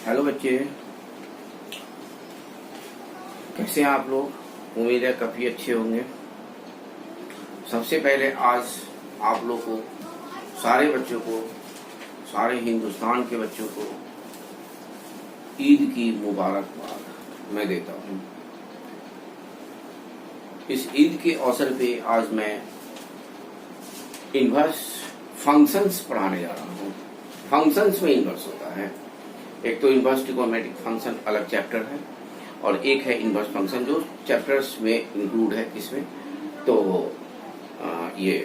Hello बच्चे, कैसे हैं आप लोग? उम्मीद है काफी अच्छे होंगे। सबसे पहले आज आप लोग को, सारे बच्चों को, सारे हिंदुस्तान के बच्चों को ईद की मुबारकबाद मैं देता हूँ। इस ईद के अवसर पे आज मैं इनवर्स फंक्शंस पढ़ाने जा रहा हूँ। फंक्शंस में इनवर्स होता है। एक तो इनवर्स ट्रिगोनोमेट्रिक फंक्शन अलग चैप्टर है और एक है इनवर्स फंक्शन जो चैप्टर्स में इंक्लूड है। किसमें? तो ये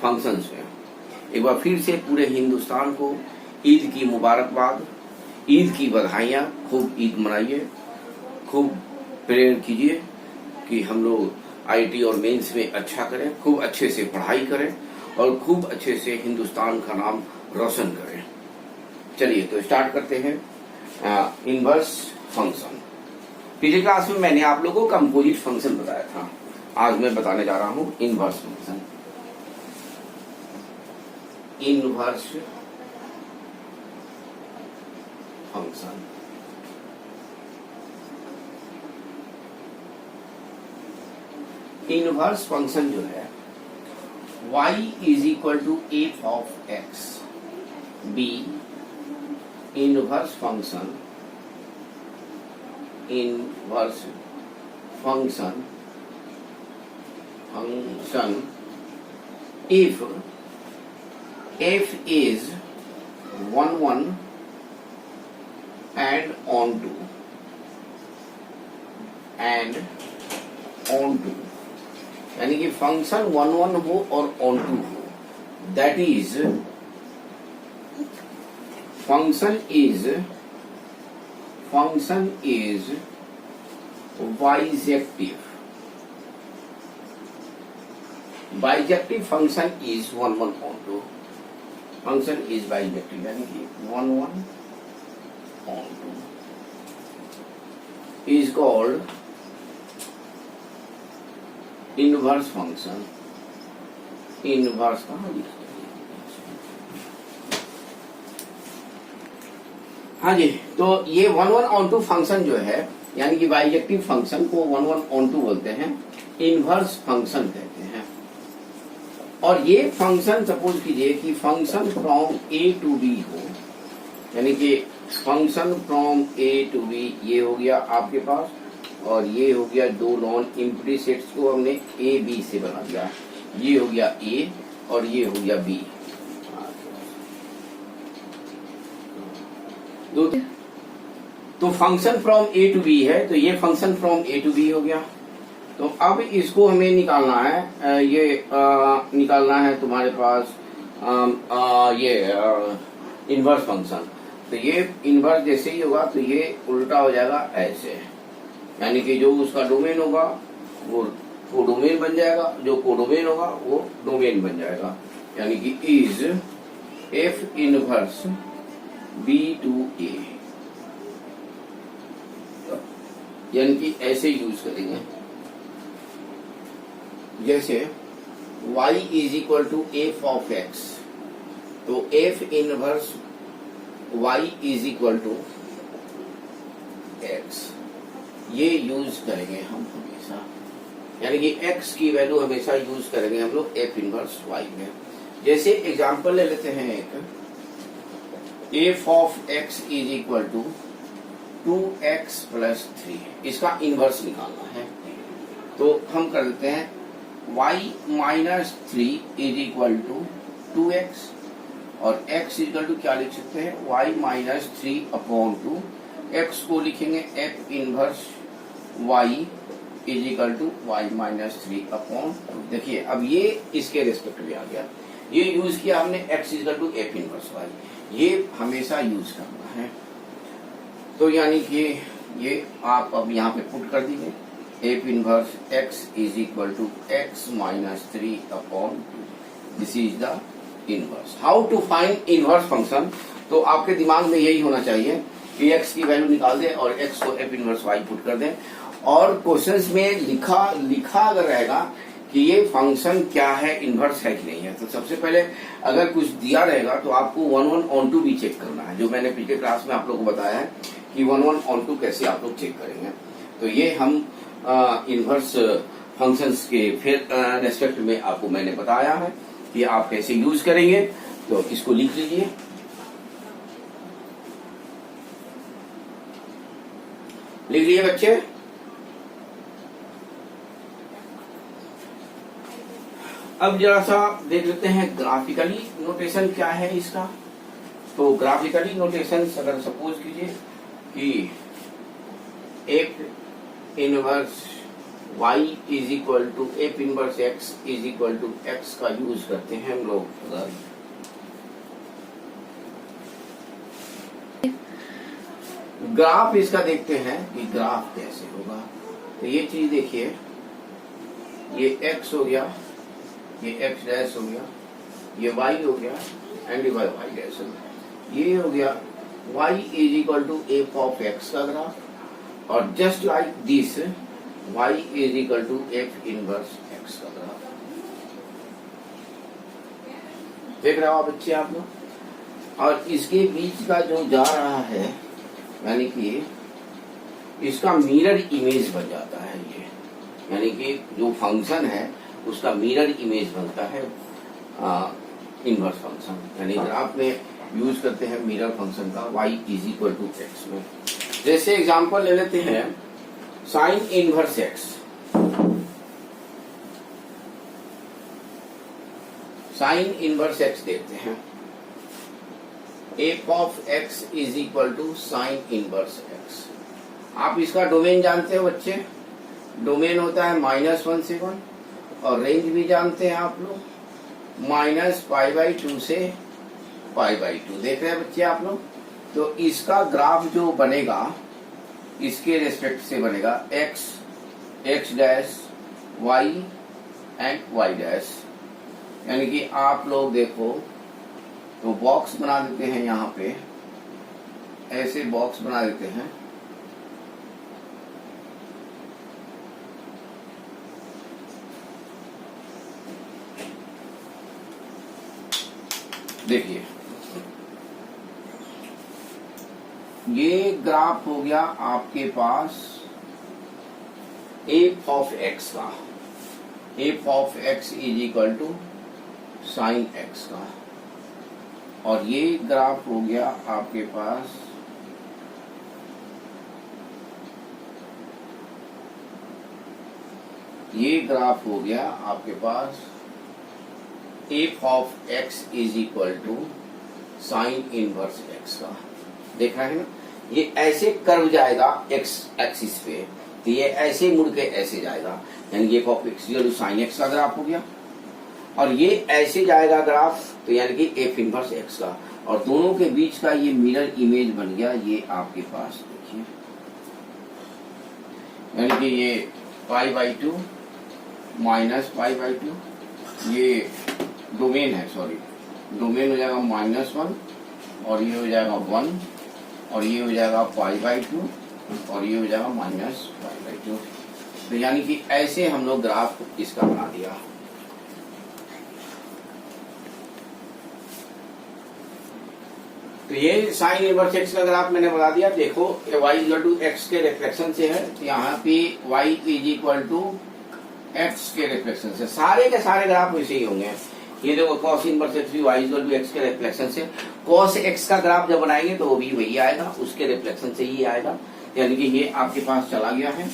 फंक्शंस में। एक बार फिर से पूरे हिंदुस्तान को ईद की मुबारकबाद, ईद की बधाइयाँ। खूब ईद मनाइए, खूब प्रेयर कीजिए कि हम लोग आईटी और मेंस में अच्छा करें, खूब अच्छे से पढ़ाई करें और खूब अच्छे से हिंदुस्तान का नाम रोशन करें। चलिए तो स्टार्ट करते हैं इनवर्स फंक्शन। पिछली क्लास में मैंने आप लोगों को कंपोजिट फंक्शन बताया था। आज मैं बताने जा रहा हूं inverse function. Inverse function inverse function जो है y is equal to F of x be inverse function if f is 1 1 and onto यानी कि फंक्शन 1 1 हो और onto हो, that is function is bijective. Bijective function is 1 1 onto. Function is bijective यानी कि 1 1 onto is called inverse function. Inverse कहाँ लिखते हैं? हाँ जी, तो ये 1 1 onto फंक्शन जो है यानी कि बाइजेक्टिव फंक्शन को 1 1 onto बोलते हैं, इनवर्स फंक्शन कहते हैं। और ये फंक्शन सपोज कीजिए कि function from A to b हो, यानी कि function from A to b ये हो गया आपके पास, और ये हो गया दो नॉन एम्प्टी सेट्स को हमने ए बी से बना दिया। ये हो गया ए और ये हो गया बी। तो function from A to b है, तो ये function from A to b हो गया। तो अब इसको हमें निकालना है, निकालना है तुम्हारे पास ये इनवर्स फंक्शन। तो ये इनवर्स जैसे ही होगा तो ये उल्टा हो जाएगा ऐसे, यानी कि जो उसका डोमेन होगा वो कोडोमेन बन जाएगा, जो कोडोमेन होगा वो डोमेन बन जाएगा। यानी कि is F inverse B to A, यानी कि ऐसे यूज करेंगे जैसे y is equal to F of X, तो F inverse y is equal to X, ये यूज करेंगे हम हमेशा, यानी कि x की वैल्यू हमेशा यूज करेंगे हम लोग एफ इनवर्स y में। जैसे एग्जांपल ले लेते हैं एक, f of x is equal to 2x plus 3, इसका इनवर्स निकालना है। तो हम कर देते हैं y minus 3 is equal to 2x और x इक्वल टू क्या लिख सकते हैं, y माइनस 3 अपॉन 2, x को लिखेंगे f inverse y is equal to y minus 3 upon 2। देखिए अब ये इसके रेस्पेक्ट में आ गया, ये यूज किया हमने x equal to f inverse y, ये हमेशा यूज करना है। तो यानी कि ये आप अब यहाँ पे पुट कर दीजिए, f inverse x is equal to x minus 3 upon 2, this is the inverse. How to find inverse function? तो आपके दिमाग में यही होना चाहिए कि x की वैल्यू निकाल दें और x को एफ इनवर्स y पुट कर दें, और क्वेश्चंस में लिखा अगर रहेगा कि ये फंक्शन क्या है, इनवर्स है कि नहीं है। तो सबसे पहले अगर कुछ दिया रहेगा तो आपको 1 1 onto भी चेक करना है, जो मैंने पिछले क्लास में आप लोगों को बताया है कि 1 1 ऑन 2 कैसे आप लोग चेक करेंगे। तो ये हम इनवर्स फंक्शंस के फिर रेस्पेक्ट में आपको मैंने बताया है कि आप कैसे यूज करेंगे। तो इसको लिख लीजिए। लिख लीजिए बच्चे। अब जरा सा देख लेते हैं ग्राफिकली नोटेशन क्या है इसका। तो ग्राफिकली नोटेशन अगर सपोज कीजिए कि f inverse y is equal to F inverse x is equal to x का यूज करते हैं हम लोग। अगर ग्राफ इसका देखते हैं कि ग्राफ कैसे होगा। तो ये चीज देखिए, ये x हो गया, ये x डैश हो गया, ये y हो गया एंड y डैश हो गया। ये हो गया y is equal to F of x का ग्राफ, और just like this y is equal to F inverse x का ग्राफ। देख रहे हो आप बच्चे आप लोग। और इसके बीच का जो जा रहा है यानी कि इसका मिरर इमेज बन जाता है ये, यानी कि जो फंक्शन है उसका मिरर इमेज बनता है इनवर्स फंक्शन, यानी ग्राफ में यूज करते हैं मिरर फंक्शन का y is equal to x में। जैसे एग्जांपल ले लेते हैं sine inverse x। Sine inverse x देखते हैं। F of x is equal to sine inverse x। आप इसका डोमेन जानते हो बच्चे, डोमेन होता है -1 से 1, और रेंज भी जानते हैं आप लोग, -π/2 से π/2। देख रहे हैं बच्चे आप लोग। तो इसका ग्राफ जो बनेगा इसके रेस्पेक्ट से बनेगा x dash y and y dash. यानी कि आप लोग देखो तो बॉक्स बना देते हैं, यहाँ पे ऐसे बॉक्स बना देते हैं। देखिए ये ग्राफ हो गया आपके पास एफ ऑफ x का। F of x is equal to sine x का, और ये ग्राफ हो गया आपके पास ये ग्राफ हो गया आपके पास F of x is equal to sine inverse x का। देख रहे हैं ना, ये ऐसे कर्व जाएगा x एक्सिस पे, तो ये ऐसे मुड़ के ऐसे जाएगा, यानी ये f of x equal to sine x का ग्राफ हो गया। और ये ऐसे जाएगा ग्राफ, तो यानी कि एफ इनवर्स x का, और दोनों के बीच का ये मिरर इमेज बन गया। ये आपके पास देखिए, यानी कि ये π/2 -π/2, ये डोमेन है, सॉरी डोमेन हो जाएगा -1, और ये हो जाएगा 1, और ये हो जाएगा π/2, और ये हो जाएगा -π/2। तो यानी कि ऐसे हम लोग ग्राफ इसका बना दिया। तो ये साइन इनवर्स x का ग्राफ मैंने बता दिया। देखो y इक्वल टू x के रिफ्लेक्शन से है, तो यहाँ पे y is equal to x के रिफ्लेक्शन से। सारे के सारे ग्राफ वैसे ही होंगे। ये देखो cos इनवर्स x भी y इक्वल टू x के रिफ्लेक्शन से। cos x का ग्राफ जब बनाएंगे तो वो भी वही आएगा, उसके रिफ्लेक्शन से ही आएगा। यानी कि ये आपके पास चला गया है,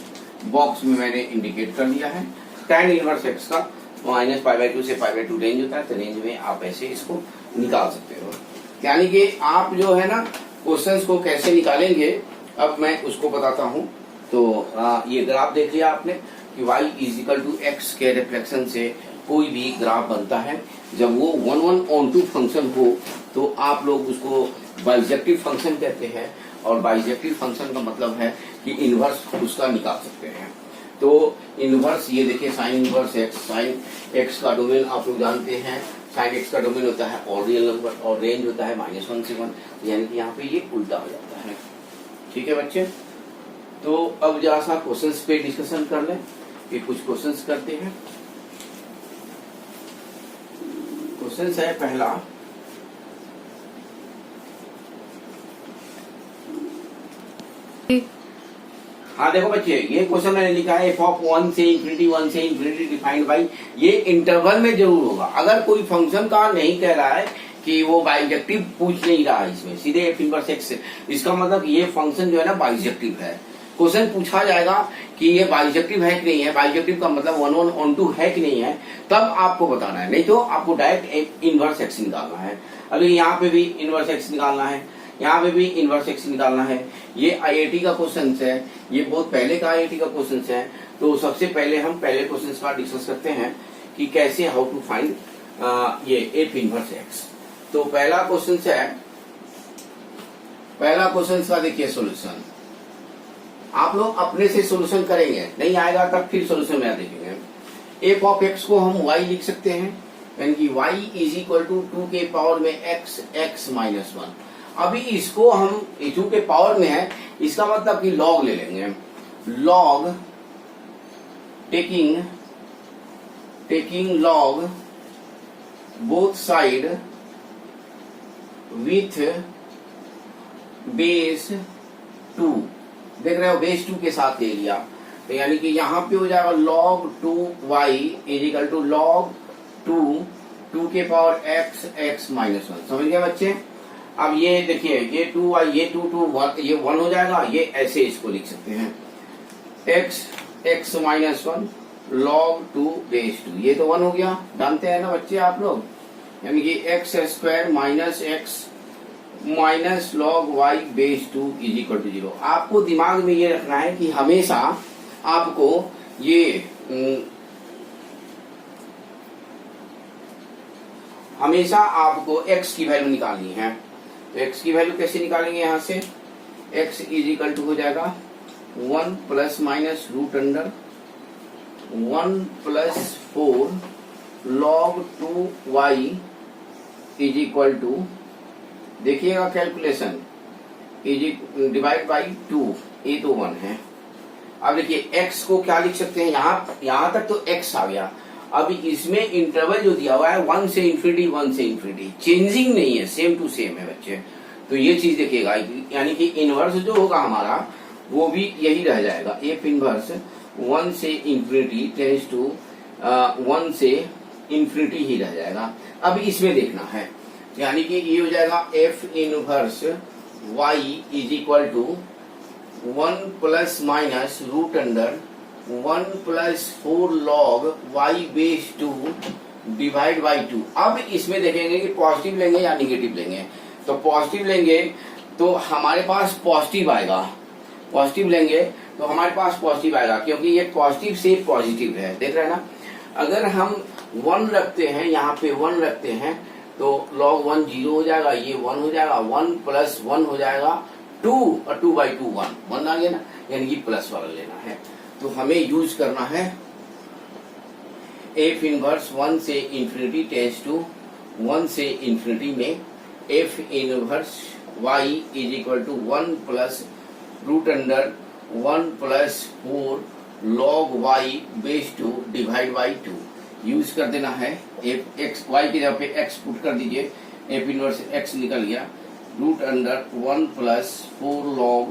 बॉक्स में मैंने इंडिकेट कर दिया है। tan इनवर्स x का -π/2 से π/2 रेंज होता है, तो रेंज में आप ऐसे इसको निकाल सकते हो। यानी कि आप जो है ना क्वेश्चंस को कैसे निकालेंगे अब मैं उसको बताता हूँ। तो ये ग्राफ देख लिया आपने कि y is equal to x के रिफ्लेक्शन से कोई भी ग्राफ बनता है। जब वो 1 1 ऑन 2 फंक्शन हो तो आप लोग उसको बाइजेक्टिव फंक्शन कहते हैं, और बाइजेक्टिव फंक्शन का मतलब है कि इनवर्स उसका निकाल सकते हैं। तो इनवर्स ये देखिए sine inverse x, sine x का डोमेन आप लोग जानते हैं, साइन x का डोमेन होता है ऑड रियल नंबर, और रेंज होता है -1 से 1, यानी कि यहाँ पे ये उल्टा हो जाता है। ठीक है बच्चे। तो अब जरा सा क्वेश्चंस पे डिस्कशन कर लें कि कुछ क्वेश्चंस करते हैं। क्वेश्चंस है पहला, हाँ देखो बच्चे, ये क्वेश्चन मैंने लिखा है एफ ऑफ 1 से इंफिनिटी डिफाइंड बाई, ये इंटरवल में जरूर होगा। अगर कोई फंक्शन का नहीं कह रहा है कि वो बाइजेक्टिव पूछ नहीं रहा है, इसमें सीधे एफ इनवर्स एक्स, इसका मतलब ये फंक्शन जो है ना बाइजेक्टिव है। क्वेश्चन पूछा जाएगा कि ये बाइजेक्टिव है कि नहीं है, बाइजेक्टिव का मतलब 1 1 ऑन 2 है कि नहीं है, तब आपको बताना है, नहीं तो आपको डायरेक्ट इनवर्स एक्स निकालना है। अभी यहाँ पे भी इनवर्स एक्स निकालना है, यहाँ पे भी इनवर्स एक्स निकालना है। ये आईआईटी का क्वेश्चन है, ये बहुत पहले का आईआईटी का क्वेश्चन है। तो सबसे पहले हम पहले क्वेश्चन का डिस्कस करते हैं कि कैसे हाउ टू फाइंड ये एफ इनवर्स एक्स। तो पहला क्वेश्चन है, पहला क्वेश्चन का देखिए सोल्यूशन। आप लोग अपने से सोल्यूशन करेंगे, नहीं आएगा तब फिर सोल्यूशन में देखेंगे। एफ ऑफ एक्स को हम y लिख सकते हैं, यानी कि y इज इक्वल टू 2 के पावर में x माइनस 1। अभी इसको हम 2 के पावर में है, इसका मतलब कि log ले लेंगे। log taking log both side with base 2, देख रहे हो बेस 2 के साथ ले लिया, तो यानी कि यहाँ पे हो जाएगा log 2y is equal to log 2 के पावर x माइनस 1। समझ गए बच्चे? अब ये देखिए, ये 2y, ये 2 ये 1 हो जाएगा, ये ऐसे इसको लिख सकते हैं x माइनस 1 log 2 बेस 2, ये तो 1 हो गया, जानते हैं ना बच्चे आप लोग, यानी कि x square minus x minus log y base 2 is equal to 0। आपको दिमाग में ये रखना है कि हमेशा आपको ये हमेशा आपको x की वैल्यू निकालनी है। तो x की वैल्यू कैसे निकालेंगे? यहाँ से x इज इक्वल टू हो जाएगा 1 plus minus root under 1 plus 4 log 2y is equal to, देखिएगा कैलकुलेशन, डिवाइड बाई 2, ये तो 1 है। अब देखिए x को क्या लिख सकते हैं, यहाँ तक तो x आ गया। अब इसमें इंटरवल जो दिया हुआ है 1 से इंफिनिटी, 1 से इंफिनिटी, चेंजिंग नहीं है, सेम टू सेम है बच्चे। तो ये चीज देखिएगा, यानी कि इनवर्स जो होगा हमारा वो भी यही रह जाएगा, एफ इनवर्स 1 से इंफिनिटी टेंस टू 1 से इंफिनिटी ही रह जाएगा। अब इसमें देखना है, यानी कि ये हो जाएगा f inverse y is equal to 1 plus minus root under 1 plus 4 log y base 2 divide by 2। अब इसमें देखेंगे कि पॉजिटिव लेंगे या निगेटिव लेंगे। तो पॉजिटिव लेंगे तो हमारे पास पॉजिटिव आएगा, पॉजिटिव लेंगे तो हमारे पास पॉजिटिव आएगा, क्योंकि ये पॉजिटिव से पॉजिटिव है, देख रहे हैं ना। अगर हम 1 रखते हैं, यहाँ पे 1 रखते हैं तो log 1 0 हो जाएगा, ये 1 हो जाएगा, 1 प्लस 1 हो जाएगा 2, और 2 बाई 2 1 आ गया ना, यानी कि प्लस वाला लेना है। तो हमें यूज करना है एफ इनवर्स 1 से इंफिनिटी टेंस टू 1 से इंफिनिटी में f inverse y is equal to 1 plus root under 1 plus 4 log y base 2 divide by 2 use कर देना है। एफ एक्स वाई की जगह पे एक्स पुट कर दीजिए, एफ इनवर्स एक्स निकल गया, root under 1 plus 4 log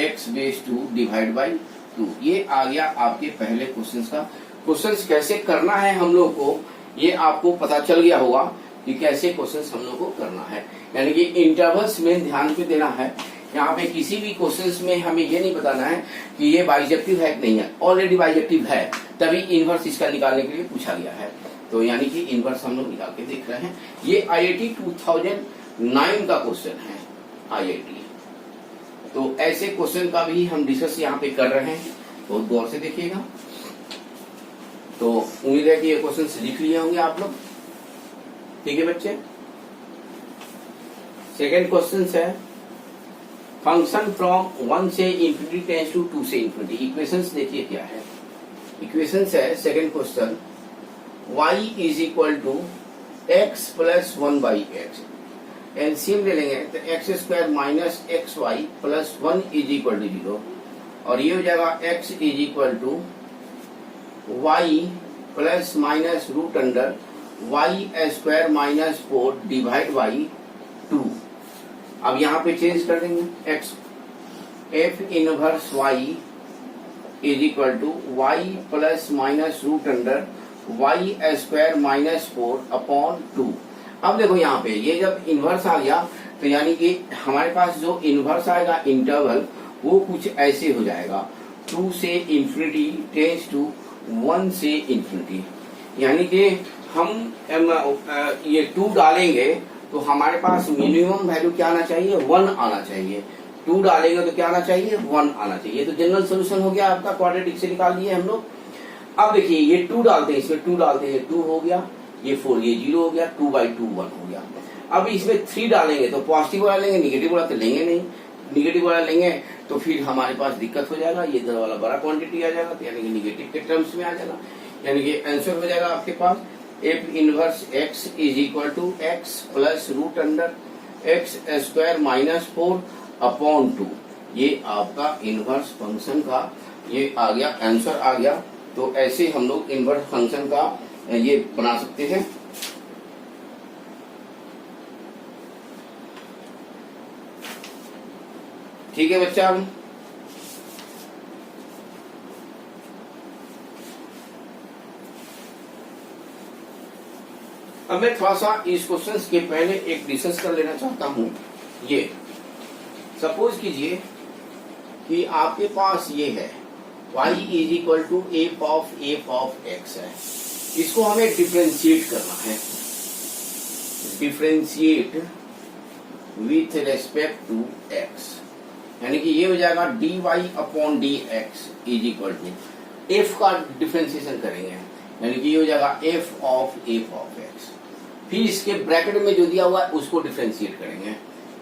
x base 2 divide by 2। ये आ गया आपके पहले क्वेश्चन का। क्वेश्चन कैसे करना है हम लोग को, ये आपको पता चल गया होगा कि कैसे क्वेश्चन हम लोग को करना है, यानी कि इंटरवल्स में ध्यान पे देना है। यहाँ पे किसी भी क्वेश्चन में हमें ये नहीं बताना है कि ये बाइजेक्टिव है कि नहीं है, ऑलरेडी बाइजेक्टिव है, तभी इनवर्स इसका निकालने के लिए पूछा गया है। तो यानी कि इनवर्स हम लोग निकाल के देख रहे हैं। ये आईआईटी 2009 का क्वेश्चन है आईआईटी। तो ऐसे क्वेश्चन का भी हम डिस्कस यहाँ पे कर रहे हैं, बहुत गौर से देखिएगा। तो उम्मीद है कि ये क्वेश्चन लिख लिए होंगे आप लोग, ठीक है बच्चे। सेकेंड क्वेश्चन है फंक्शन फ्रॉम 1 से इंफिनिटी टेंस टू 2 से इंफिनिटी। इक्वेशंस देखिए क्या है, इक्वेशंस है second question, y is equal to x plus 1 by x, LCM ले लेंगे तो x square minus x y plus 1 is equal to 0, और ये हो जाएगा x is equal to y plus minus root under y square minus 4 divide by 2। अब यहाँ पे चेंज कर देंगे x, f inverse y is equal to y plus minus root under y square minus 4 upon 2। अब देखो यहाँ पे ये जब इनवर्स आ गया तो यानी कि हमारे पास जो इनवर्स आएगा इंटरवल वो कुछ ऐसे हो जाएगा 2 से इंफिनिटी टेंस टू 1 से इंफिनिटी। यानी कि हम ये 2 डालेंगे तो हमारे पास मिनिमम वैल्यू क्या आना चाहिए, 1 आना चाहिए। 2 डालेंगे तो क्या आना चाहिए, 1 आना चाहिए। तो जनरल सोल्यूशन हो गया आपका, क्वाड्रेटिक से निकाल दिए हम लोग। अब देखिए ये 2 डालते हैं, इसमें 2 डालते हैं, 2 हो गया, ये 4, ये 0 हो गया, 2/2 1 हो गया। अब इसमें 3 डालेंगे तो पॉजिटिव वाला लेंगे, निगेटिव वाला तो लेंगे नहीं। निगेटिव वाला लेंगे तो फिर हमारे पास दिक्कत हो जाएगा, ये इधर वाला बड़ा क्वांटिटी आ जाएगा, तो यानी कि निगेटिव के टर्म्स में आ जाएगा। यानी कि आंसर हो जाएगा आपके पास F inverse X is equal to X plus root under X square minus 4 upon 2। ये आपका इनवर्स फंक्शन का ये आ गया, आंसर आ गया। तो ऐसे हम लोग इनवर्स फंक्शन का ये बना सकते हैं। ठीक है बच्चा। अब मैं थोड़ा सा इस क्वेश्चन के पहले एक डिस्कस कर लेना चाहता हूं। ये सपोज कीजिए कि आपके पास ये है y is equal to F of x है। इसको हमें डिफ्रेंशिएट करना है, differentiate with respect to x, यानी कि ये हो जाएगा dy upon d x is equal to f का डिफ्रेंशिएशन करेंगे, यानी कि ये हो जाएगा एफ ऑफ एक्स। फिर इसके ब्रैकेट में जो दिया हुआ है उसको डिफ्रेंशिएट करेंगे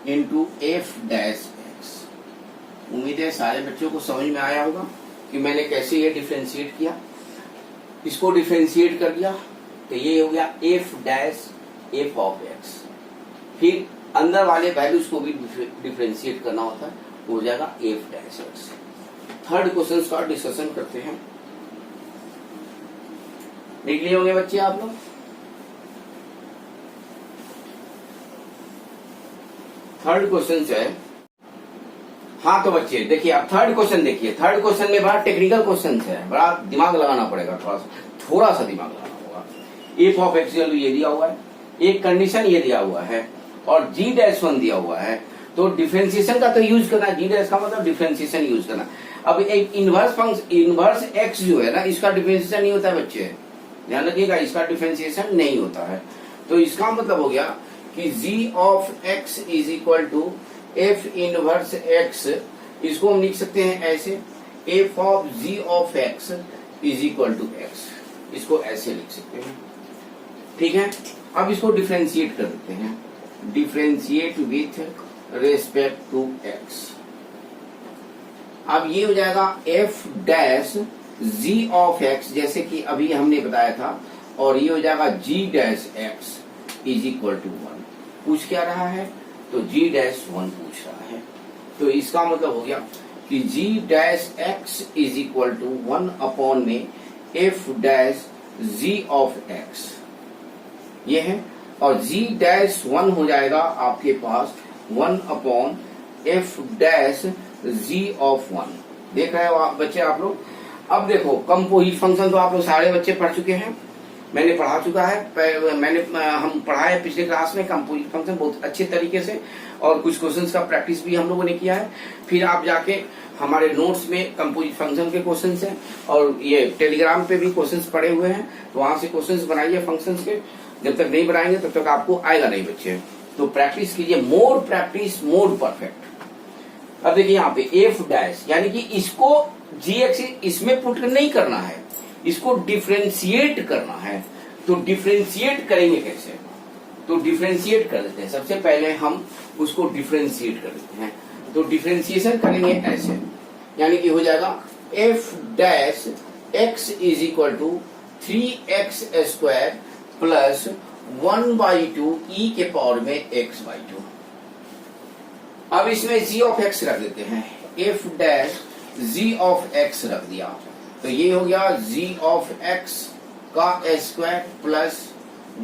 इनटू एफ डैश एक्स। उम्मीद है सारे बच्चों को समझ में आया होगा कि मैंने कैसे ये डिफ्रेंशिएट किया। इसको डिफ्रेंशिएट कर दिया तो ये हो गया F dash F of x. फिर अंदर वाले वैल्यूज को भी डिफ्रेंशिएट करना होता है, हो जाएगा f dash x. Third question का डिस्कशन करते हैं। लिख लिए होंगे बच्चे आप लोग। थर्ड क्वेश्चन है, हाँ तो बच्चे देखिए अब थर्ड क्वेश्चन देखिए। थर्ड क्वेश्चन में बड़ा टेक्निकल क्वेश्चन है, बड़ा दिमाग लगाना पड़ेगा, थोड़ा सा दिमाग लगाना होगा। एफ ऑफ एक्स ये दिया हुआ है, एक कंडीशन ये दिया हुआ है और जी डैश 1 दिया हुआ है, तो डिफरेंशिएशन का तो यूज करना है। जी डैश का मतलब डिफरेंशिएशन यूज करना। अब एक इनवर्स फंक्शन इनवर्स एक्स जो है ना, इसका डिफरेंशिएशन नहीं होता है बच्चे, ध्यान रखिएगा, इसका डिफरेंशिएशन नहीं होता है। तो इसका मतलब हो गया कि g of x is equal to F inverse x। इसको हम लिख सकते हैं ऐसे, f of g of x is equal to x। इसको ऐसे लिख सकते हैं, ठीक है। अब इसको डिफरेंशिएट कर देते हैं, differentiate with respect to x। अब ये हो जाएगा f dash g of x, जैसे कि अभी हमने बताया था, और ये हो जाएगा g dash x is equal to 1। पूछ क्या रहा है, तो g डैश 1 पूछ रहा है। तो इसका मतलब हो गया कि g dash x is equal to 1 upon में f dash g of x ये है, और g डैश 1 हो जाएगा आपके पास 1 upon f dash g of 1। देख रहे हो बच्चे आप लोग। अब देखो कंपोजिट फंक्शन तो आप लोग सारे बच्चे पढ़ चुके हैं, मैंने पढ़ा चुका है, हम पढ़ा है पिछले क्लास में कंपोजिट फंक्शन बहुत अच्छे तरीके से, और कुछ क्वेश्चंस का प्रैक्टिस भी हम लोगों ने किया है। फिर आप जाके हमारे नोट्स में कंपोजिट फंक्शन के क्वेश्चंस हैं, और ये टेलीग्राम पे भी क्वेश्चंस पड़े हुए हैं, तो वहां से क्वेश्चंस बनाइए फंक्शंस के। जब तक नहीं बनाएंगे तब तक आपको आएगा नहीं बच्चे, तो प्रैक्टिस कीजिए, मोर प्रैक्टिस मोर परफेक्ट। अब देखिए यहाँ पे एफ डैश, यानी कि इसको जी एक्स इसमें पुट नहीं करना है, इसको डिफरेंशिएट करना है। तो डिफरेंशिएट करेंगे कैसे, तो डिफरेंशिएट कर देते हैं। सबसे पहले हम उसको डिफरेंशिएट कर देते हैं, तो डिफरेंशिएशन करेंगे ऐसे, यानी कि हो जाएगा f dash x is equal to 3x square plus 1/2 e के पावर में x/2। अब इसमें g ऑफ x रख देते हैं, f dash g of x रख दिया, तो ये हो गया g ऑफ x का स्क्वायर प्लस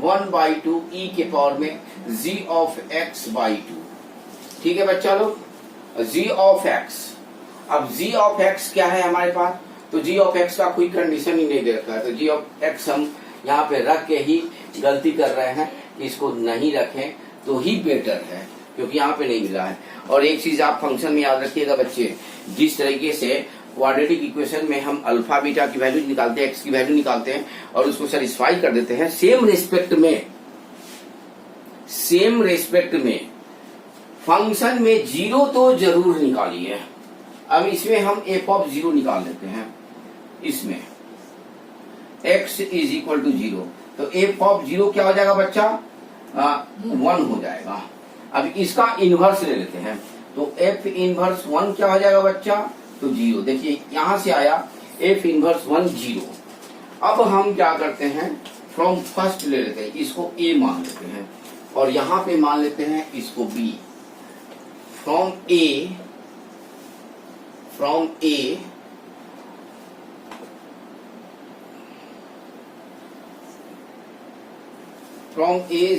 1/2 e के पावर में g ऑफ x/2। ठीक है बच्चा लोग, g ऑफ x अब जी ऑफ एक्स क्या है हमारे पास, तो जी ऑफ एक्स का कोई कंडीशन ही नहीं दे रखा है, तो जी ऑफ एक्स हम यहाँ पे रख के ही गलती कर रहे हैं, इसको नहीं रखें तो ही बेटर है, क्योंकि यहाँ पे नहीं मिला है। और एक चीज आप फंक्शन में याद रखिएगा बच्चे, जिस तरीके से क्वाड्रेटिक इक्वेशन में हम अल्फा बीटा की वैल्यू निकालते हैं, एक्स की वैल्यू निकालते हैं और उसको सेटिस्फाई कर देते हैं, सेम रेस्पेक्ट में फंक्शन में जीरो तो जरूर निकालिए। अब इसमें हम एफ ऑफ जीरो निकाल लेते हैं, इसमें x is equal to zero, तो एफ ऑफ जीरो क्या हो जाएगा बच्चा, 1 हो जाएगा। अब इसका इनवर्स ले लेते हैं, तो एफ इनवर्स 1 क्या हो जाएगा बच्चा, तो 0। देखिए यहां से आया एफ इनवर्स 1 0। अब हम क्या करते हैं, फ्रॉम फर्स्ट ले लेते हैं, इसको a मान लेते हैं और यहां पे मान लेते हैं इसको b। From a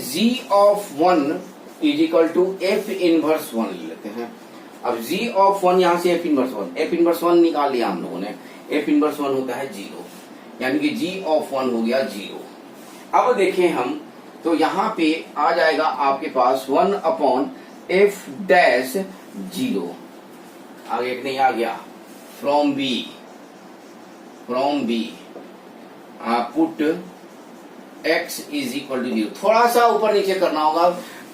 g of 1 is equal to F inverse 1 ले लेते हैं। अब g ऑफ 1 यहां से एफ इनवर्स 1 निकाल लिया हम लोगों ने, एफ इनवर्स 1 होता है 0, यानी कि g ऑफ 1 हो गया 0। अब देखें हम, तो यहां पे आ जाएगा आपके पास 1 अपॉन एफ डैश 0, आगे एक नहीं आ गया, from b put x is equal to 0। थोड़ा सा ऊपर नीचे करना होगा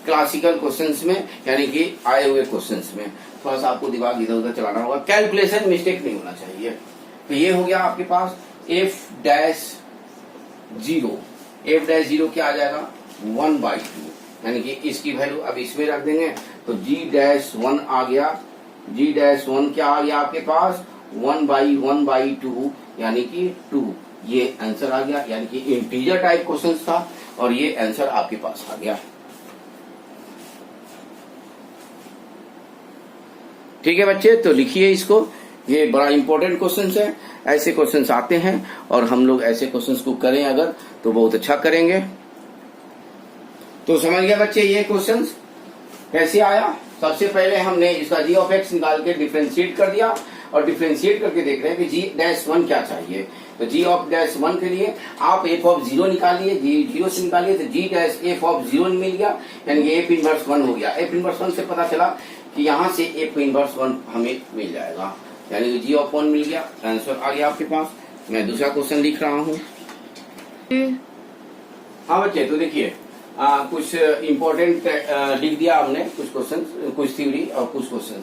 क्लासिकल क्वेश्चंस में, यानी कि आए हुए क्वेश्चंस में थोड़ा सा आपको दिमाग इधर उधर चलाना होगा, कैलकुलेशन मिस्टेक नहीं होना चाहिए। तो ये हो गया आपके पास f डैश 0 क्या आ जाएगा 1/2, यानी कि इसकी वैल्यू अब इसमें रख देंगे, तो g डैश 1 आ गया, g डैश 1 क्या आ गया आपके पास 1/2 यानी कि 2। ये आंसर आ गया, यानी कि इंटीजर टाइप क्वेश्चन था और ये आंसर आपके पास आ गया। ठीक है बच्चे, तो लिखिए इसको, ये बड़ा इंपॉर्टेंट क्वेश्चन है, ऐसे क्वेश्चंस आते हैं और हम लोग ऐसे क्वेश्चंस को करें अगर तो बहुत अच्छा करेंगे। तो समझ गया बच्चे ये क्वेश्चंस कैसे आया। सबसे पहले हमने इसका जी ऑफ एक्स निकाल के डिफरेंशिएट कर दिया और डिफरेंशिएट करके देख रहे हैं कि जी डैश 1 क्या चाहिए। तो जी ऑफ डैश 1 के लिए आप एफ ऑफ 0 निकालिए, जी 0 से निकालिए, तो जी डैश एफ ऑफ 0 मिल गया, यानी कि एफ इनवर्स 1 हो गया। एफ इनवर्स 1 से पता चला कि यहां से एफ इनवर्स 1 हमें मिल जाएगा, यानी कि जी ऑफ 1 मिल गया, आंसर आ गया आपके पास। मैं दूसरा क्वेश्चन लिख रहा हूँ। हाँ बच्चे, तो देखिए कुछ इंपॉर्टेंट लिख दिया हमने, कुछ क्वेश्चन, कुछ थ्योरी और कुछ क्वेश्चन।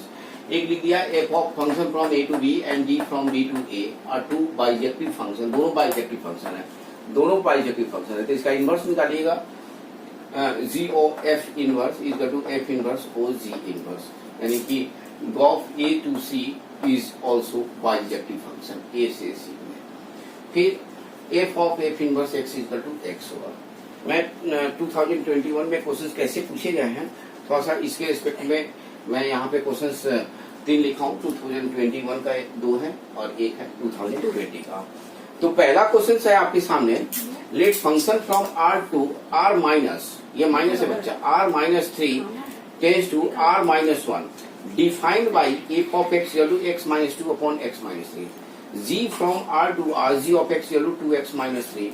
एक लिख दिया F of function from A to B and G from B to A R to bijective function, दोनों बाइजेक्टिव फंक्शन है, दोनों बाइजेक्टिव फंक्शन है। तो इसका इनवर्स निकालिएगा, G O F inverse is equal to F inverse O G inverse, यानी कि of A to C is also bijective function, A से सी में। फिर F of F inverse X is equal to X होगा। मैं 2021 में questions कैसे पूछे गए हैं थोड़ा सा इसके रिस्पेक्ट में मैं यहाँ पे क्वेश्चंस 3 लिखा हूँ। 2021 का 2 है और एक है 2020 का। तो पहला क्वेश्चन है आपके सामने, let function from r to r minus, ये माइनस है बच्चा, r minus 3 tends to r minus 1 defined by f of x equal to x minus 2 upon x minus 3, g from r to r g of x equal to 2x minus 3,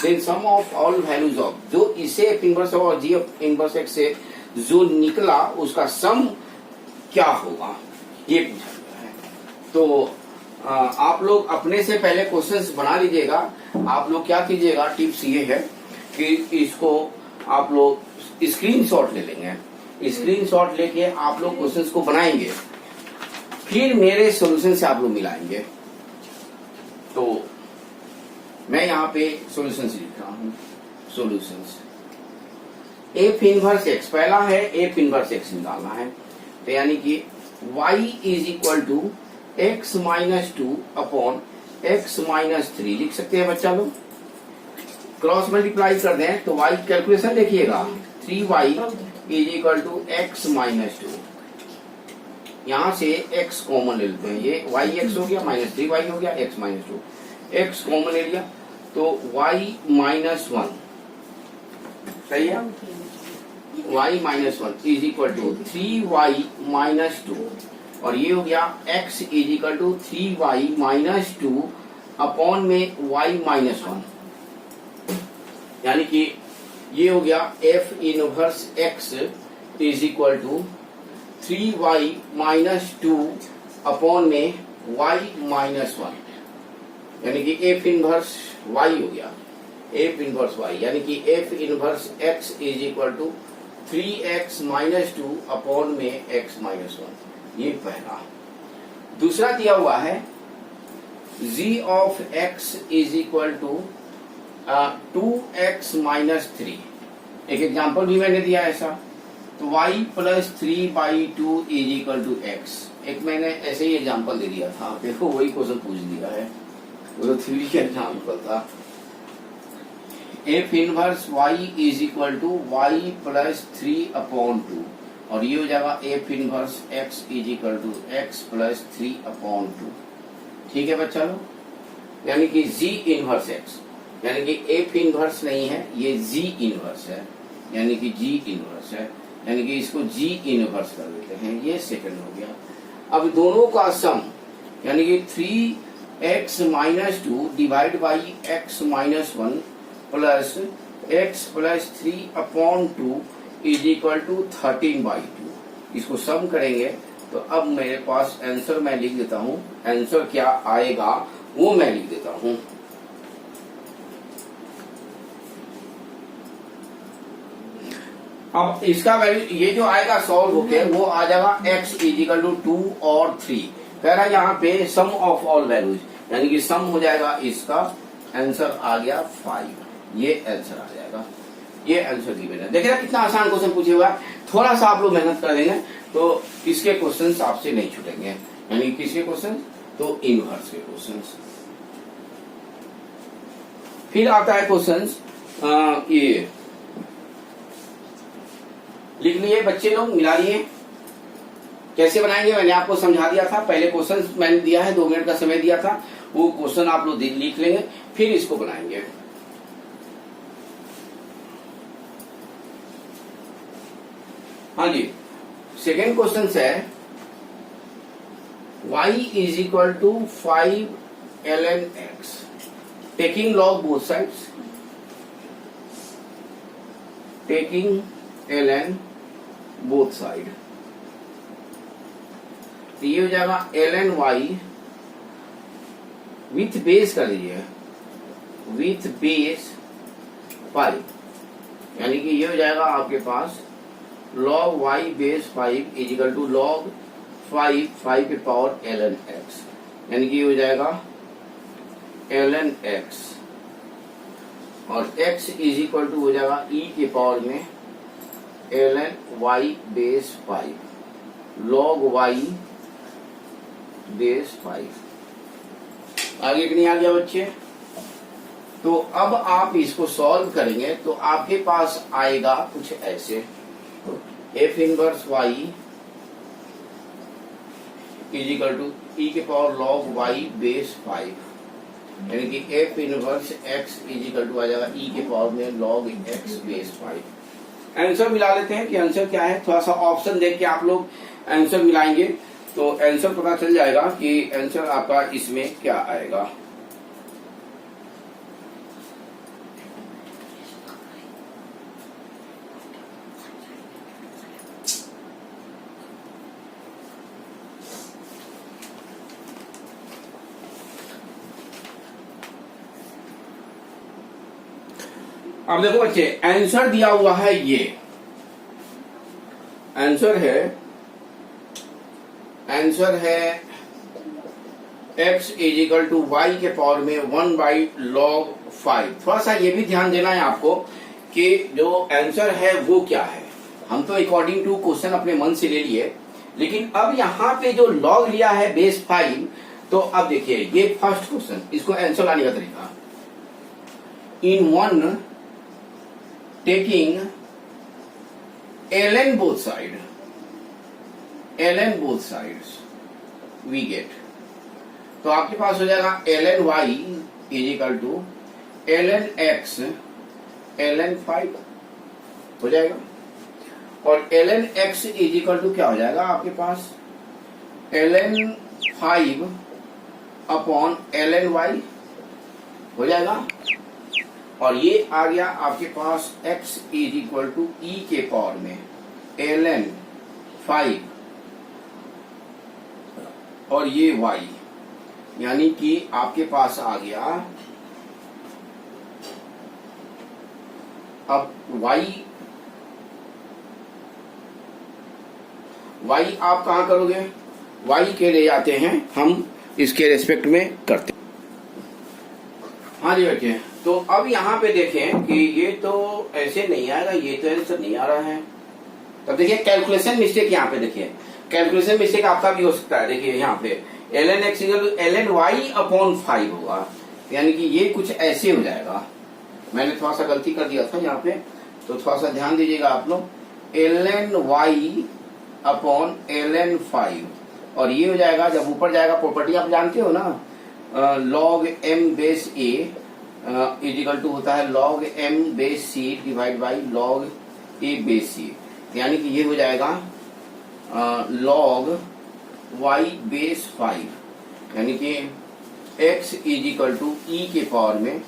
then sum of all values of, जो इसे F inverse और जी inverse x से जो निकला उसका सम क्या होगा, ये पूछा गया है। तो आप लोग अपने से पहले क्वेश्चंस बना लीजिएगा। आप लोग क्या कीजिएगा, टिप्स ये है कि इसको आप लोग स्क्रीनशॉट ले लेंगे, स्क्रीनशॉट लेके आप लोग क्वेश्चंस को बनाएंगे, फिर मेरे सॉल्यूशन से आप लोग मिलाएंगे। तो मैं यहाँ पे सॉल्यूशंस लिख रहा हूँ, सॉल्यूशंस। एफ इनवर्स एक्स पहला है, एफ इनवर्स एक्स निकालना है, तो यानी कि y is equal to x minus 2 upon x minus 3 लिख सकते हैं बच्चा लोग। क्रॉस मल्टीप्लाई कर दें तो y कैलकुलेशन देखिएगा, 3y is equal to x minus 2, यहां से x कॉमन ले लेते हैं, ये y x हो गया, माइनस 3y हो गया, x माइनस 2, x कॉमन ले लिया तो y माइनस 1, सही है, y minus 1 is equal to 3y minus 2 और ये हो गया x is equal to 3y minus 2 upon में y माइनस 1, यानी कि ये हो गया f inverse x is equal to 3y minus 2 upon में y माइनस 1, यानी कि f इनवर्स y हो गया, f इनवर्स y, यानी कि f inverse x is equal to 3x minus 2 upon में x माइनस 1। ये पहला। दूसरा दिया हुआ है g of x is equal to 2x minus 3। एक एग्जाम्पल भी मैंने दिया ऐसा, तो y plus 3/2 is equal to x। एक मैंने ऐसे ही एग्जाम्पल दे दिया था, देखो वही क्वेश्चन पूछ दिया है, वो तो थ्योरी का एग्जाम्पल था। f inverse y is equal to y plus 3/2, और ये हो जाएगा f inverse x is equal to x plus 3/2। ठीक है बच्चा लोग, यानी कि g इनवर्स x, यानी कि f इनवर्स नहीं है, ये g इनवर्स है, यानी कि g इनवर्स है, यानी कि इसको g इनवर्स कर देते हैं। ये सेकंड हो गया। अब दोनों का सम, यानी कि 3x minus 2 divide by x minus 1 plus x plus 3/2 is equal to 13/2। इसको सम करेंगे तो अब मेरे पास आंसर मैं लिख देता हूं, आंसर क्या आएगा वो मैं लिख देता हूं। अब इसका वैल्यू ये जो आएगा सॉल्व होके वो आ जाएगा x इज इक्वल टू 2 और 3। कह रहा है यहाँ पे सम ऑफ ऑल वैल्यूज, यानी कि सम हो जाएगा, इसका आंसर आ गया 5। ये आंसर आ जाएगा, ये आंसर गिवन है। देखिए कितना आसान क्वेश्चन पूछे हुआ है। थोड़ा सा आप लोग मेहनत कर देंगे तो इसके क्वेश्चन आपसे नहीं छूटेंगे। यानी किसके क्वेश्चन, तो इनवर्स के क्वेश्चन। फिर आता है क्वेश्चन, ये लिख लिए बच्चे लोग, मिला लिए। कैसे बनाएंगे मैंने आपको समझा दिया था, पहले क्वेश्चन मैंने दिया है, 2 मिनट का समय दिया था, वो क्वेश्चन आप लोग लिख लेंगे, फिर इसको बनाएंगे। हाँ जी, सेकेंड क्वेश्चन है y is equal to 5 ln x, taking log both sides, taking ln both side. तो ये हो जाएगा ln y विथ बेस कर लीजिए, विथ बेस 5, यानी कि ये हो जाएगा आपके पास log y base 5 is equal to log 5 के पावर ln x, यानी कि ये हो जाएगा ln x, और x इज इक्वल टू हो जाएगा e के पावर में ln y base 5 log y base 5। आगे कि नहीं आ गया बच्चे? तो अब आप इसको सॉल्व करेंगे तो आपके पास आएगा कुछ ऐसे, f inverse y is equal to e के पावर log y बेस 5, यानी कि f inverse x is equal to आ जाएगा e के पावर में log x बेस 5। आंसर मिला लेते हैं कि आंसर क्या है। थोड़ा सा ऑप्शन देख के आप लोग आंसर मिलाएंगे तो आंसर पता चल जाएगा कि आंसर आपका इसमें क्या आएगा। अब देखो बच्चे, आंसर दिया हुआ है, ये आंसर है x is equal to y के पावर में 1/log 5। थोड़ा सा ये भी ध्यान देना है आपको कि जो आंसर है वो क्या है। हम तो अकॉर्डिंग टू क्वेश्चन अपने मन से ले लिए, लेकिन अब यहाँ पे जो log लिया है बेस 5, तो अब देखिए ये फर्स्ट क्वेश्चन, इसको आंसर लाने का तरीका, in one taking ln both sides we get, तो आपके पास हो जाएगा ln y is equal to ln x ln 5 हो जाएगा, और ln x is equal to क्या हो जाएगा आपके पास ln 5 अपॉन ln y हो जाएगा। और ये आ गया आपके पास x is equal to e के पावर में ln 5 और ये y, यानी कि आपके पास आ गया अब y आप कहां करोगे, y के ले जाते हैं हम इसके रेस्पेक्ट में करते हैं। हाँ जी बच्चे, तो अब यहाँ पे देखें कि ये तो ऐसे नहीं आएगा, ये तो आंसर नहीं आ रहा है। तब देखिए कैलकुलेशन मिस्टेक, यहाँ पे देखिए कैलकुलेशन मिस्टेक आपका भी हो सकता है। देखिए यहाँ पे ln x ln y upon 5 होगा, यानी कि ये कुछ ऐसे हो जाएगा। मैंने थोड़ा सा गलती कर दिया था यहाँ पे, तो थोड़ा सा ध्यान दीजिएगा आप लोग। ln y अपॉन ln 5 और ये हो जाएगा, जब ऊपर जाएगा प्रॉपर्टी आप जानते हो ना, log m base a is equal to होता है log m base c divide by log a base c, यानी कि ये हो जाएगा log y बेस 5, यानी कि x इजिकल टू e के पावर में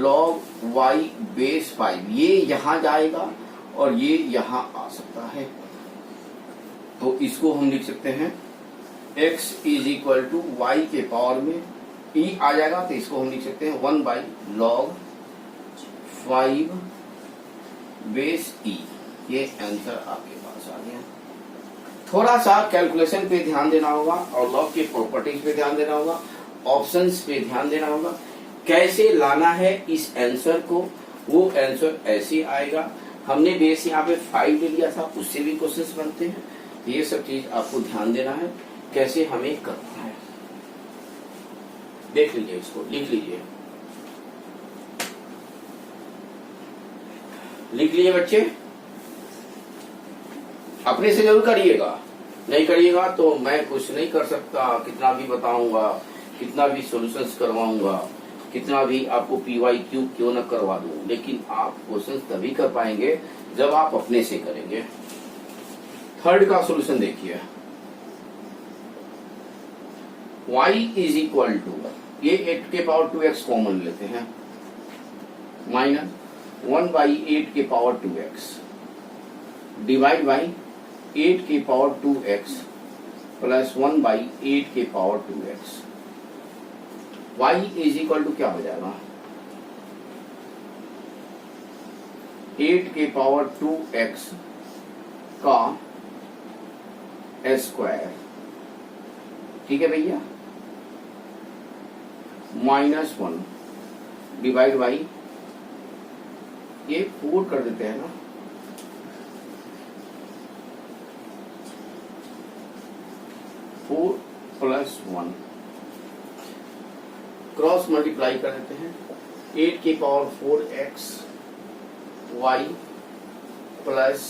log y बेस 5। ये यहां जाएगा और ये यहां आ सकता है, तो इसको हम लिख सकते हैं x is equal to y के पावर में e आ जाएगा, तो इसको हम लिख सकते हैं 1 बाई log 5 बेस e। ये आंसर आपके पास आ गया। थोड़ा सा कैलकुलेशन पे ध्यान देना होगा और लॉग के प्रॉपर्टीज पे ध्यान देना होगा, ऑप्शंस पे ध्यान देना होगा, कैसे लाना है इस आंसर को। वो आंसर ऐसे आएगा। हमने बेस यहाँ पे 5 ले लिया था, उससे भी क्वेश्चंस बनते हैं। ये सब चीज आपको ध्यान देना है, कैसे हमें करना है। देख लीजिए, इसको लिख लीजिए, लिख लीजिए बच्चे, अपने से जरूर करिएगा, नहीं करिएगा तो मैं कुछ नहीं कर सकता। कितना भी बताऊंगा, कितना भी सॉल्यूशंस करवाऊंगा, कितना भी आपको PYQ क्यों न करवा दूं, लेकिन आप क्वेश्चन तभी कर पाएंगे जब आप अपने से करेंगे। थर्ड का सॉल्यूशन देखिए, y इज इक्वल टू, ये 8 के पावर 2x कॉमन लेते हैं, माइनस 1 बाई 8 के पावर 2x डिवाइड बाई 8 के पावर 2x प्लस 1 बाई 8 के power 2x। y is equal to क्या हो जाएगा, 8 के पावर 2x का स्क्वायर, ठीक है भैया, माइनस 1 डिवाइड बाई, ये 4 कर देते हैं ना, 4 प्लस 1 क्रॉस मल्टीप्लाई कर देते हैं, 8 के power 4x y plus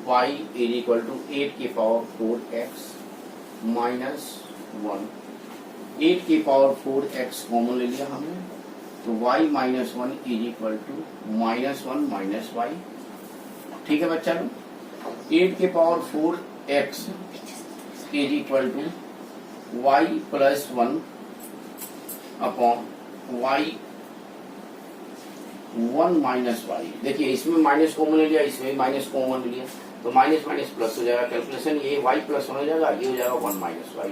y is equal to 8 के पावर 4x माइनस 1। 8 के पावर 4x कॉमन ले लिया हमने, तो y minus 1 is equal to minus 1 minus y। ठीक है बच्चा लोग, 8 के power 4x is equal to y plus 1 upon y 1 minus y। देखिए इसमें माइनस कॉमन ले लिया, इसमें माइनस कॉमन ले लिया, तो माइनस माइनस प्लस हो जाएगा। कैलकुलेशन ये y प्लस 1 हो जाएगा, ये हो जाएगा 1 माइनस y।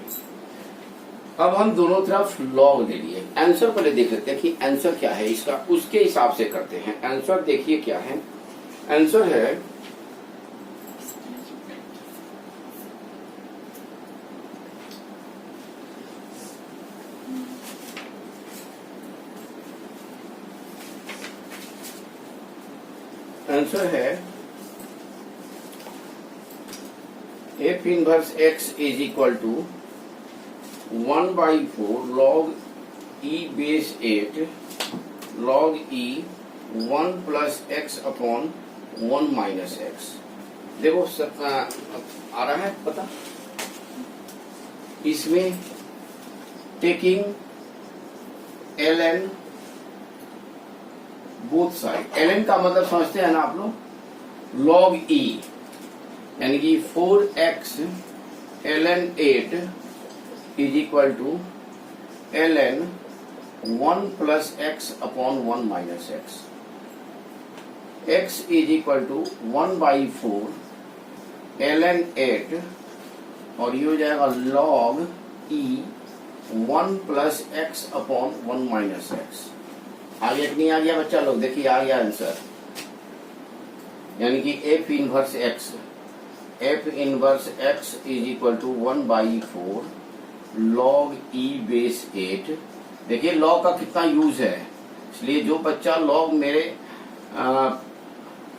अब हम दोनों तरफ लॉग दे लिए। आंसर पहले देख लेते हैं कि आंसर क्या है इसका, उसके हिसाब से करते हैं। आंसर देखिए क्या है, आंसर है f inverse x is equal to 1/4 log e base 8 log e 1 plus x upon 1 minus x। देखो सब आ रहा है पता, इसमें taking ln both side. ln का मतलब समझते हैं ना आप लोग, log e यानी कि 4x ln 8 is equal to ln 1 plus x upon 1 minus x. x is equal to 1/4 ln 8 और ये हो जाएगा log e 1 plus x upon 1 minus X. आ गया कि नहीं आ गया बच्चा लोग? देखिए आ गया आंसर, यानी कि f inverse x is equal to 1/4 log e base 8। देखिए log का कितना यूज है, इसलिए जो बच्चा log मेरे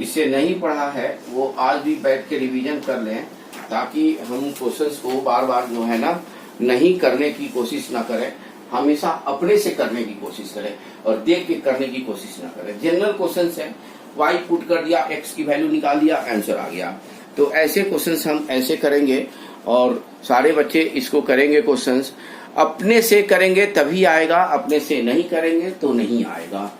इससे नहीं पढ़ा है वो आज भी बैठ के रिवीजन कर लें, ताकि हम क्वेश्चंस को बार बार जो है ना नहीं करने की कोशिश ना करें, हमेशा अपने से करने की कोशिश करें और देख के करने की कोशिश ना करें। जनरल क्वेश्चंस है, y पुट कर दिया, x की वैल्यू निकाल दिया, आंसर आ गया। तो ऐसे क्वेश्चंस हम ऐसे करेंगे और सारे बच्चे इसको करेंगे। क्वेश्चंस अपने से करेंगे तभी आएगा, अपने से नहीं करेंगे तो नहीं आएगा।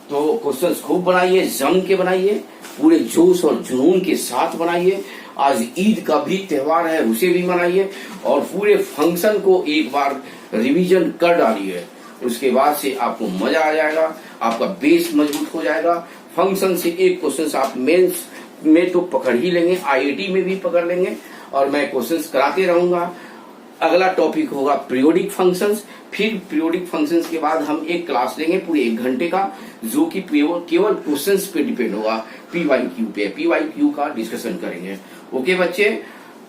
तो क्वेश्चंस खूब बनाइए, जम के बनाइए, पूरे जोश और जुनून के साथ बनाइए। आज ईद का भी त्योहार है, उसे भी मनाइए और पूरे फंक्शन को एक बार रिवीजन कर डालिए। उसके बाद से आपको मजा आ जाएगा, आपका बेस मजबूत हो जाएगा। फंक्शन से एक क्वेश्चन आप मेंस में तो पकड़ ही लेंगे, आईआईटी में भी पकड़ लेंगे और मैं क्वेश्चंस कराते रहूंगा। अगला टॉपिक होगा पीरियोडिक फंक्शंस, फिर पीरियोडिक फंक्शंस के बाद हम एक क्लास लेंगे पूरे 1 घंटे का, जो कि केवल क्वेश्चंस पे डिपेंड होगा, पीवाईक्यू पे, पीवाईक्यू का डिस्कशन करेंगे। ओके बच्चे,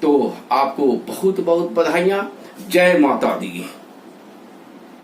तो आपको बहुत बहुत बधाइयां। जय माता दी।